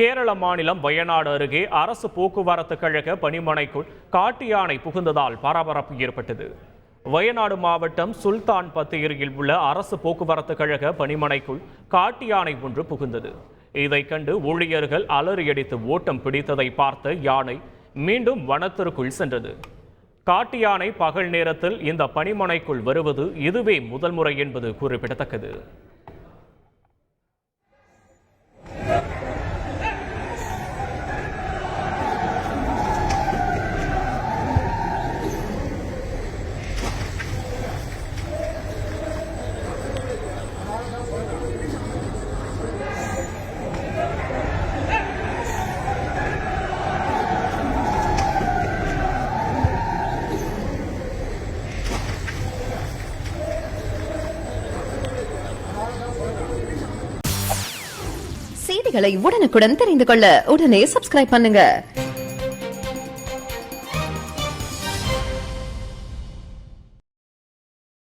கேரள மாநிலம் வயநாடு அருகே அரசு போக்குவரத்து கழக பணிமனைக்குள் காட்டு யானை புகுந்ததால் பரபரப்பு ஏற்பட்டது. வயநாடு மாவட்டம் சுல்தான் பத்தேரியில் உள்ள அரசு போக்குவரத்து கழக பணிமனைக்குள் காட்டு யானை ஒன்று புகுந்தது. இதை கண்டு ஊழியர்கள் அலறியடித்து ஓட்டம் பிடித்ததை பார்த்த யானை மீண்டும் வனத்திற்குள் சென்றது. காட்டு யானை பகல் நேரத்தில் இந்த பணிமனைக்குள் வருவது இதுவே முதல் முறை என்பது குறிப்பிடத்தக்கது. செய்திகளை உடனுக்குடன் தெரிந்து கொள்ள உடனே சப்ஸ்கிரைப் பண்ணுங்க.